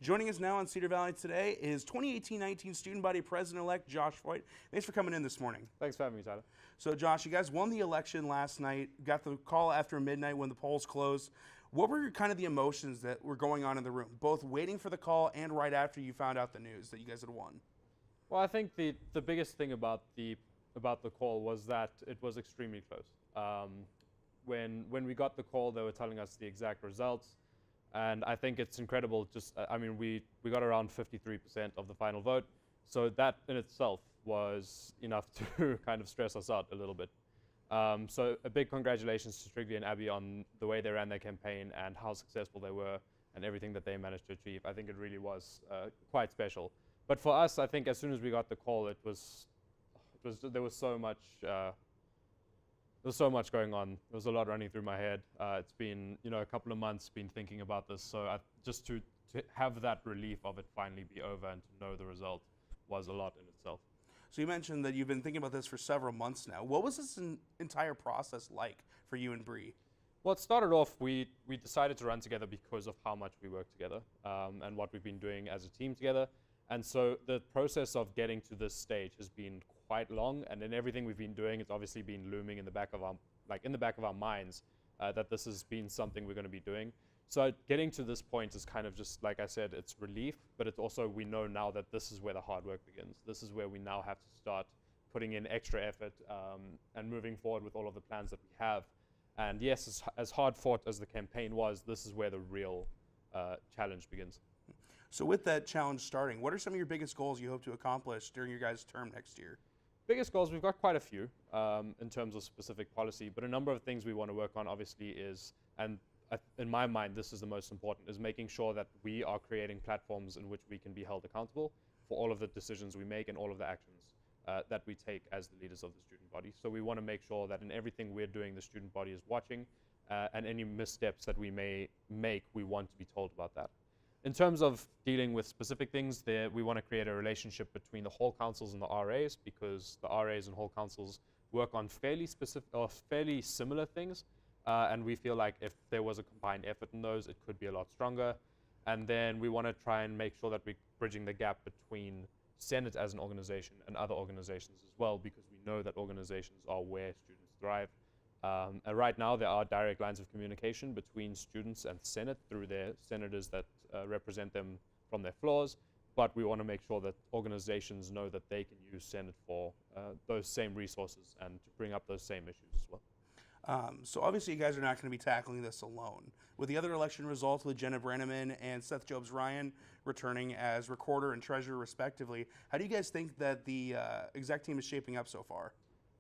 Joining us now on Cedar Valley Today is 2018-19 Student Body President-elect Josh Voigt. Thanks for coming in this morning. Thanks for having me, Tyler. So Josh, you guys won the election last night, got the call after midnight when the polls closed. What were kind of the emotions that were going on in the room, both waiting for the call and right after you found out the news that you guys had won? Well, I think the biggest thing about the call was that it was extremely close. When we got the call, they were telling us the exact results. And I think it's incredible. We got around 53% of the final vote. So that in itself was enough to kind of stress us out a little bit. So a big congratulations to Strigley and Abby on the way they ran their campaign and how successful they were and everything that they managed to achieve. I think it really was quite special. But for us, I think as soon as we got the call, there was so much. There's so much going on. There was a lot running through my head. It's been, a couple of months been thinking about this. So just to have that relief of it finally be over and to know the result was a lot in itself. So you mentioned that you've been thinking about this for several months now. What was this entire process like for you and Bree? Well, it started off, we decided to run together because of how much we work together and what we've been doing as a team together. And so the process of getting to this stage has been quite long, and in everything we've been doing, it's obviously been looming in the back of our minds that this has been something we're going to be doing. So getting to this point is kind of just, like I said, it's relief, but it's also, we know now that this is where the hard work begins. This is where we now have to start putting in extra effort and moving forward with all of the plans that we have. And yes, as hard fought as the campaign was, this is where the real challenge begins. So with that challenge starting, what are some of your biggest goals you hope to accomplish during your guys' term next year? Biggest goals, we've got quite a few in terms of specific policy, but a number of things we want to work on obviously is, and in my mind this is the most important, is making sure that we are creating platforms in which we can be held accountable for all of the decisions we make and all of the actions that we take as the leaders of the student body. So we want to make sure that in everything we're doing, the student body is watching, and any missteps that we may make, we want to be told about that. In terms of dealing with specific things, we want to create a relationship between the hall councils and the RAs, because the RAs and hall councils work on fairly similar things, and we feel like if there was a combined effort in those, it could be a lot stronger. And then we want to try and make sure that we're bridging the gap between Senate as an organization and other organizations as well, because we know that organizations are where students thrive. And right now, there are direct lines of communication between students and Senate through their senators that represent them from their floors, but we want to make sure that organizations know that they can use Senate for those same resources and to bring up those same issues as well. So obviously you guys are not going to be tackling this alone. With the other election results with Jenna Brenneman and Seth Jobs-Ryan returning as recorder and treasurer respectively, how do you guys think that the exec team is shaping up so far?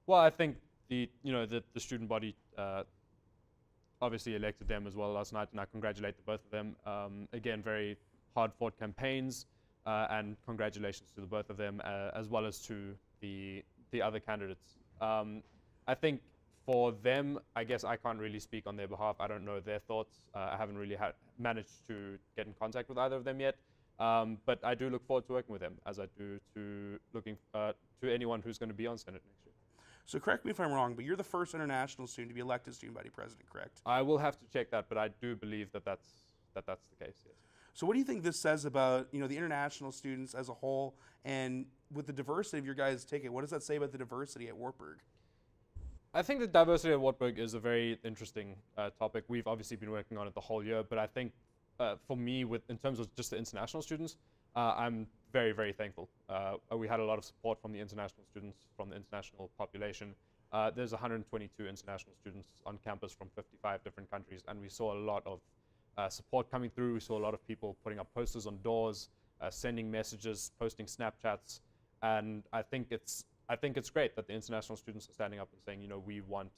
Well, I think the student body obviously elected them as well last night, and I congratulate the both of them. Again, very hard-fought campaigns, and congratulations to the both of them, as well as to the other candidates. I think for them, I guess I can't really speak on their behalf. I don't know their thoughts. I haven't really managed to get in contact with either of them yet, but I do look forward to working with them, as I do to anyone who's going to be on Senate next year. So correct me if I'm wrong, but you're the first international student to be elected student body president, correct? I will have to check that, but I do believe that that's the case, yes. So what do you think this says about the international students as a whole, and with the diversity of your guys' ticket, what does that say about the diversity at Wartburg? I think the diversity at Wartburg is a very interesting topic. We've obviously been working on it the whole year, but I think for me, in terms of just the international students, I'm very, very thankful. We had a lot of support from the international students, from the international population. There's 122 international students on campus from 55 different countries, and we saw a lot of support coming through. We saw a lot of people putting up posters on doors, sending messages, posting Snapchats, and I think it's great that the international students are standing up and saying, we want.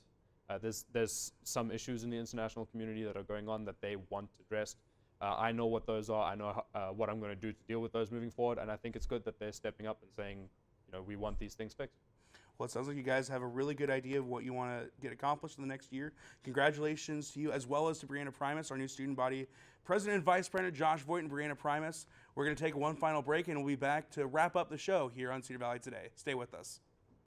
There's some issues in the international community that are going on that they want addressed. I know what those are. I know what I'm going to do to deal with those moving forward, and I think it's good that they're stepping up and saying, we want these things fixed. Well, it sounds like you guys have a really good idea of what you want to get accomplished in the next year. Congratulations to you, as well as to Brianna Primus, our new student body president and vice president, Josh Voigt and Brianna Primus. We're going to take one final break, and we'll be back to wrap up the show here on Cedar Valley Today. Stay with us.